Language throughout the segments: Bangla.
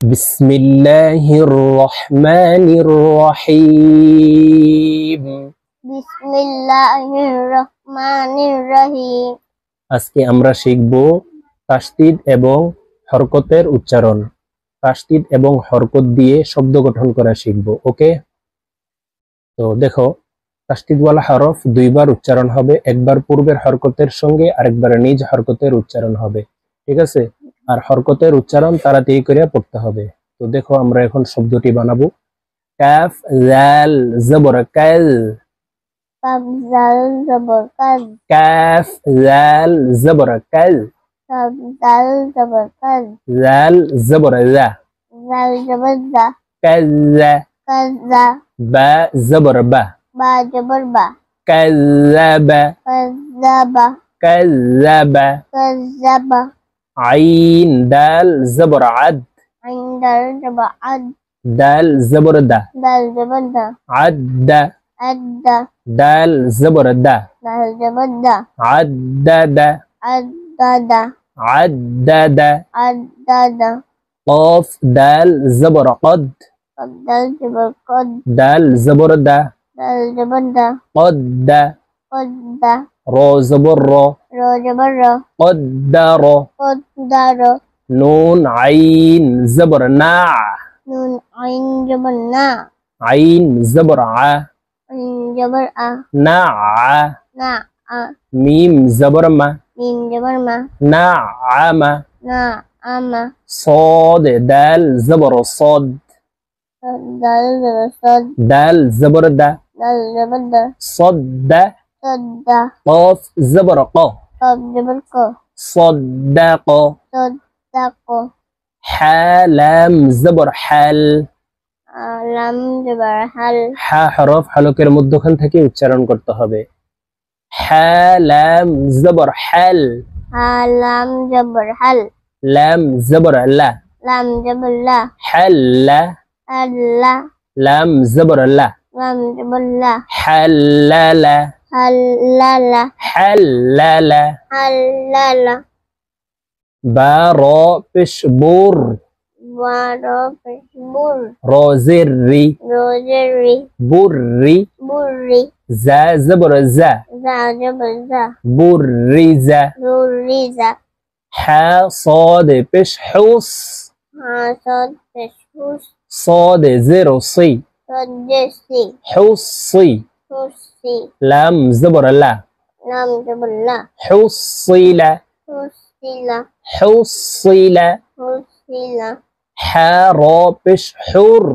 বিসমিল্লাহির রহমানির রহিম। বিসমিল্লাহির রহমানির রহিম। আজকে আমরা শিখব তাসদীদ এবং হরকতের উচ্চারণ। তাসদীদ এবং হরকত দিয়ে শব্দ গঠন করা শিখব। ওকে, তো দেখো, তাসদীদওয়ালা হরফ দুইবার উচ্চারণ হবে, একবার পূর্বের হরকতের সঙ্গে আরেকবার নিজ হরকতের উচ্চারণ হবে, ঠিক আছে? আর হরকতের উচ্চারণ তাড়াতাড়ি করে পড়তে হবে। তো দেখো, আমরা এখন শব্দটি বানাবো। কাফ জাল জবর কাল। কাফ জাল জবর কাল। কাফ জাল জবর কাল। কাফ জাল জবর কাল। জাল জবর জা। জাল জবর জা। কাযা। কাযা। বা জবর বা। বা জবর বা। কাযাবা। কাযাবা। কাযাবা। কাযাবা। আইন দাল জবর আদ। আইন দাল জবর আদ। দাল জবর দা। দাল জবর দা। আদ্দা। আদ্দা। দাল জবর দা। দাল জবর দা। আদ্দাদা। আদ্দাদা। আদ্দাদা। আদ্দাদা। قاف دال زبر قد. কাফ জাল জবর কদ। دال زبر دا. দাল জবর দা। قد دا. কদ্দা। را زبر را. র জবর র। قدر. কদ্দার। نون عين زبر ناع. নুন আইন জবর না। عين زبر ع. আইন জবর আ। ناع. না আ। ميم زبر ما. মিম জবর মা। نعم. না আমা। صاد دال زبر صاد. দাল জবর সদ। دال زبر دا. দাল জবর দা। صد. সদ্দা। قاف زبر ق. কফ জবর ক। صدق. সদ্দাক। حالم زبر حال. লাম জবর হাল। হা হরফ হলকের মধ্যখান থেকে উচ্চারণ করতে হবে। হালাম জবর হাল। লাম জবর হাল। লাম জবর লা। লাম জবর লা। হাল্লা। আল্লাহ। লাম জবর লা। লাম জবর লা। হাল্লালা। হাল্লালা। হাল্লালা। হাল্লালা। বা র পেশ বুর। বারো পেশবুর। র জের রি। রোজেরি। বুররি। বুরি। জা জবর জা। জা জবর জা। বুররিজা। রুরিজা। হা صاد পেশ হুস। সদ পেশহুস। صاد زر صي. সজ্জেসি। حصي. হুসি। لام زبر لا. লাম জবর লা। حصل. হুসিলা। حصل. হুসিলা। حا را পেশ حر.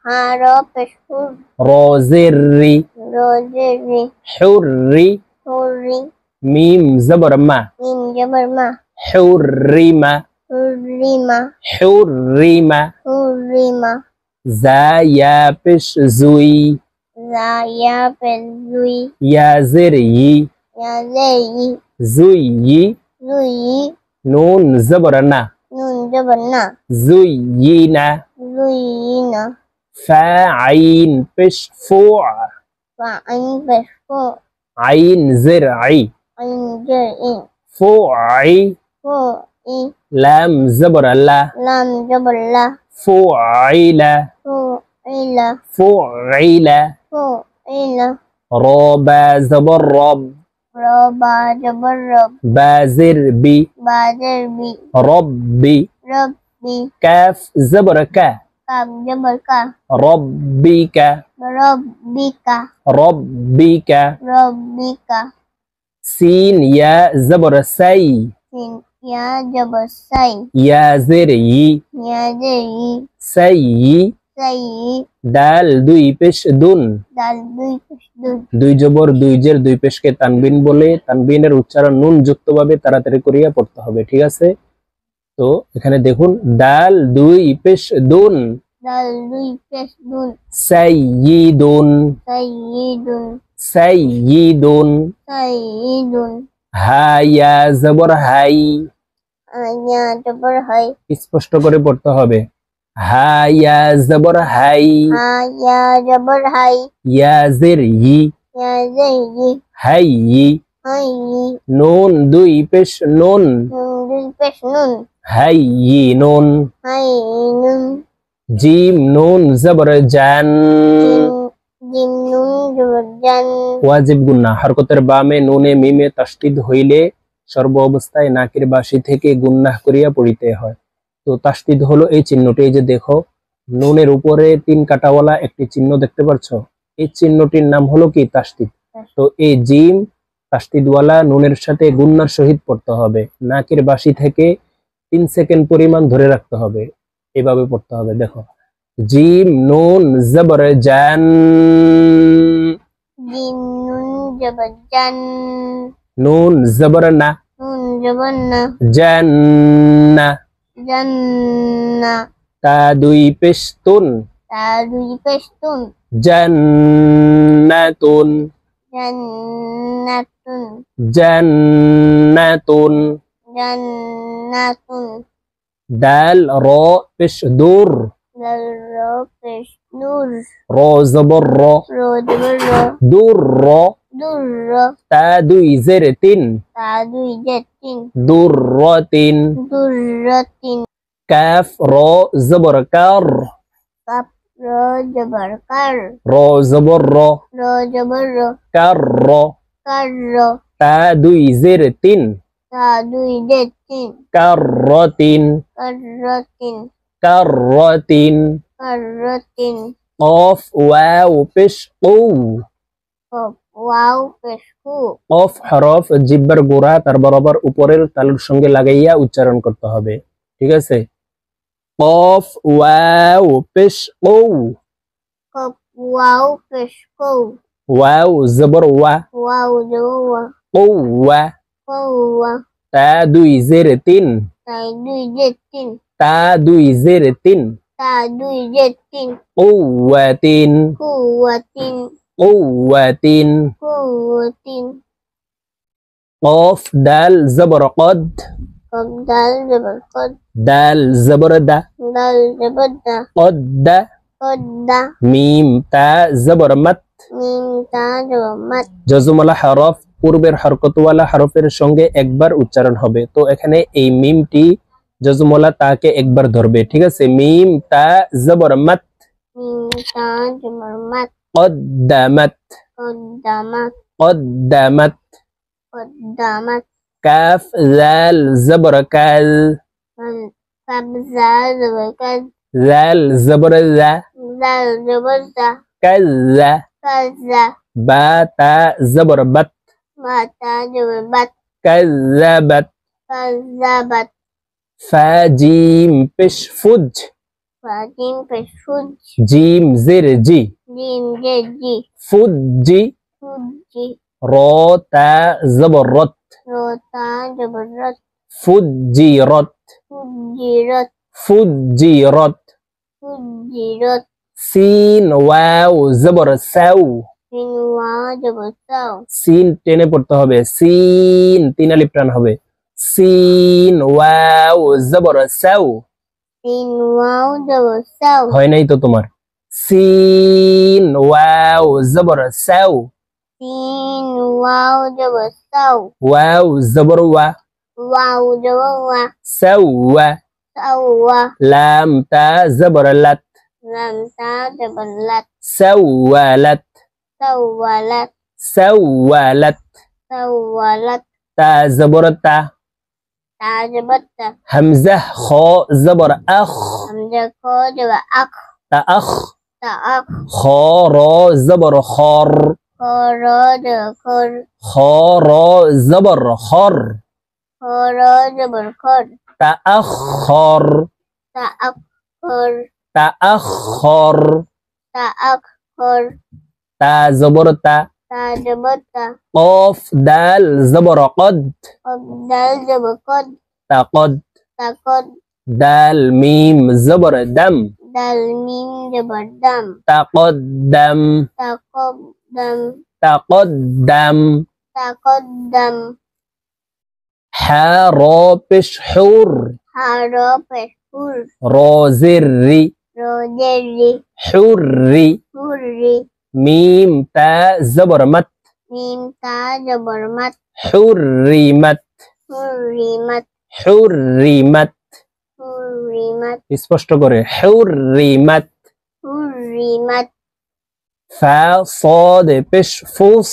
হার পেশহুর। را زر রি. রোজেরি। حري. হুরি। ميم زبر ما. মিম জবর মা। حرم. হুরিমা। حرم. হুরিমা। زا يا পেশ زوي. জায়া পেজুই। يا زر ي. ইয়াজেই। زوي. জুই। نون زبر نا. নুন জবর না। زينا. জুইনা। فا عين পেশ فوع. আইন পেশফু। عين زر عي. আইন জের ইন। فوعي. ফু ই। لام زبر لا. লাম জবর লা। فعل. ফু ইলা। فعل. ফু ইলা। را با زبر رب. রবা জবর রব। با زر بي. বাজের বি। ربي. রব্বি। كاف زبر كا. কাব জবর কা। ربك. রব্বিকা। ربك. রব্বিকা। سين يا زبر سي. সিন ইয়া জবর সাই। يا زر ي. ইয়াজের ই। سي. সাই। দাল দুই পেশ দুন। দাল দুই পেশদুন। দুই জবর দুই জের দুই পেশকে তানবিন বলে। তানবিনের উচ্চারণ নুন যুক্ত ভাবে তাড়াতাড়ি করিয়া পড়তে হবে, ঠিক আছে? তো এখানে দেখুন, দাল দুই পেশ দুন। দাল দুই পেশদুন। সাইয়্যিদুন। সাইয়্যিদুন। সাইয়্যিদুন। সাইয়্যিদুন। হা ইয়া জবর হাই। আয়া জবর হাই। স্পষ্ট করে পড়তে হবে। হা ইয়া জবর হাই। আয়া জবর হাই। ইয়া জের ই। ইয়াজের ই। হাই। হাই। নুন দুই পেশ নুন। নুন দুই পেশ নুন। হাই নুন। হাই জিম নুন জবর জান, জিম নুন জবর জান, ওয়াজিব গুন্না। হরকতের বামে নুনে মিমে তাসদিদ হইলে সর্ব অবস্থায় নাকের বাসি থেকে গুন্নাহ করিয়া পড়িতে হয়। তো তাসদিদ হলো এই চিহ্নটি, এই যে দেখো নুনের উপরে 3 কাটাওয়ালা একটি চিহ্ন দেখতে পাচ্ছ, এই চিহ্নটির নাম হলো কি তাসদিদ। তো এই জিম তাসদিদওয়ালা নুনের সাথে গুন্নার সহিত পড়তে হবে, নাকের বাসি থেকে 3 সেকেন্ড পরিমাণ ধরে রাখতে হবে, এভাবে পড়তে হবে। দেখো জিম নুন জবর জান, জিম নুন জবর জান, নুন জবর না, নুন জবর না, জান্না, জান্না, তা 2 পেশ তুন, তা 2 পেশ তুন, জান্নাতুন, জান্নাতুন, জান্নাতুন, জান্নাতুন, দাল র পেশ দূর, দাল র পেশ নূর, র জবর র, র জবর র, দূর র, দূর র, তা 2 জের 3, তা 2 জের 3, দূর র 3, দূর র 3, কাফ র জবর কার, কাপ র জবর কার, র জবর র, র জবর র, কার র, কার র, তা 2 জের 3, তা 2 জের 3, কাররাতিন, কাররাতিন, কাররাতিন, কাররাতিন, কফ ওয়াও পেশ কৌ, কফ ওয়াও পেশ কু, কফ হরফ জিহ্বার গোড়া তার বরাবর উপরের তালুর সঙ্গে লাগাইয়া উচ্চারণ করতে হবে, ঠিক আছে। কফ ওয়াও পেশ কৌ, কফ ওয়াও পেশ কৌ, ওয়াও জবর ওয়া, ওয়াও জবর ওয়া, কৌওয়া, কৌওয়া, তা 2 জের 3, তাই 2 জের 3, তা 2 জের 3, তা 2 জের 3, কৌওয়াতিন, কুওয়াতিন, কৌওয়াতিন, কুওয়াতিন, কফ দাল জবর কদ, কফ দাল জবর কদ, দাল জবর দা, দাল জবর দা, কদ্দা, কদ্দা, মিম তা জবর মাত, মিম তা জবর মাত, জজমওয়ালা হরফ পূর্বের হরকতওয়ালা হরফের সঙ্গে একবার উচ্চারণ হবে। তো এখানে এই মিমটি জজমওয়ালা তাকে একবার ধরবে, ঠিক আছে। মিম তা জবর মাত, মিম তা জবর মাত, কদ্দামাত, কদ্দামাত, কদ্দামাত, কদ্দামাত, কাফ জাল জবর কাল, কাব জাল জবর কাজ, জাল জবর জা, জাল জবর জা, কাজ্জা, কাজা, বা তা জবর বাত, বা তা জবর বাত, কাজ্জাবাত, কাজাবাত, ফা জিম পেশ ফুজ, ফাজিম পেশ ফুজ, জিম জের জি, জিম জে জি, ফুজি, ফুজি, র তা জবর রত, রো তা জবর রত, ফুজিরত, ফুজিরত, ফুজিরত, ফুজিরত, সিন ওয়াও জবর সাউ, সিন ওয়া জবর সাও, সিন টেনে পড়তে হবে, সিন 3 আলিফ টান হবে, সিন ওয়াও জবর সাউ, সিন ওয়াও জবর সাও, হয় নাই তো তোমার, সিন ওয়াও জবর সাউ, সিন ওয়াও জবর সাও, ওয়াও জবর ওয়া, ওয়াও জবর ওয়া, সাওয়া, সাওয়া, লাম তা জবর লাত, লাম তা জবর লাত, সাওয়ালাত, সাওয়ালাত, সাওয়ালাত, সাওয়ালাত, তা জবর তা, তা জবর তা, হামজা খ জবর আখ, হামজা খ জবর আখ, তা আখ, তা আখ, খ র জবর খর, খ র জবর খর, খ র জবর খর, খ র জবর খর, তা আখর, তা আখ খর, তা আখর, তা আখ খর, তা জবর তা, তা জবর তা, কফ দাল জবর কদ, কদ দাল জবর কদ, তা কদ, তা কদ, দাল মিম জবর দম, দাল মিম জবর দাম, তা কদ্দম, তা কদ দাম, তা কদ্দম, তা কদ দাম, হা র পেশ হুর, হা র পেশ হুর, র জের রি, রো জের রি, হুররি, হুররি, মিম তা জবর মাত, মিম তা জবর মাত, হুররিমাত, হুররিমাত, হুররিমাত, حرمت স্পষ্ট করে حرمت حرمت ফা صاد পেশ ফুস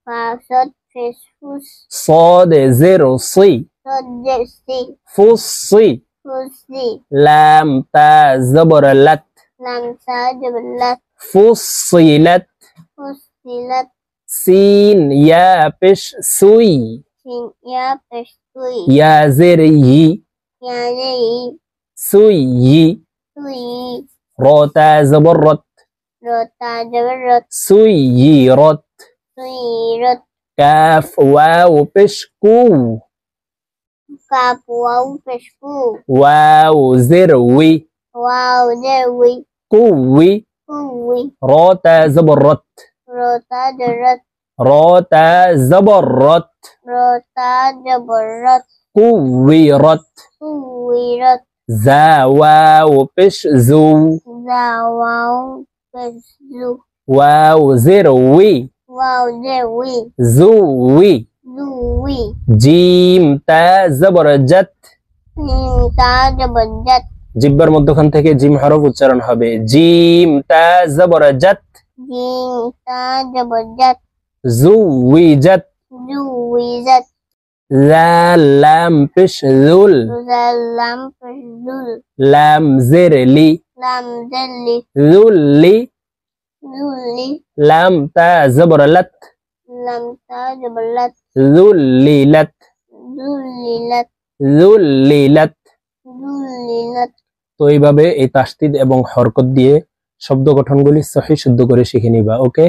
فصد فسفس صاد زر صي صد سي فصي فسي لام تا زبر لت لم تجبلت فصلت فصلت سين يا পেশ সুই sin ya pestui يا زر ي ya lei সুই sui را تا زبر رت rota jabarat سيرت suirat كاف واو পেশ কু kapuau pesku واو زر وي wow dewi قوي kuwi را تا زبر رت rota jarat را تا زبر رت rota jabarat قويرت kuwirat زا واو পেশ زو zawau pesku واو زر وي wow dewi زوي zuwi gym তা জবর জত ta jabat জিব্বার মধ্যখান থেকে জিম হরফ উচ্চারণ হবে জিম তা জবর জত jim ta jabat জুইজত zuwizat লাল লাম পেশ যুল zalam pesul লাম জের লি lam zalli যুল্লি zulli লাম তা জবর লত lam ta jabalat যুল্লিলত zullilat যুল্লিলত zullilat তো এইভাবে এই তাসদিদ এবং হরকত দিয়ে শব্দ গঠনগুলি সহি শুদ্ধ করে শিখে নিবা ওকে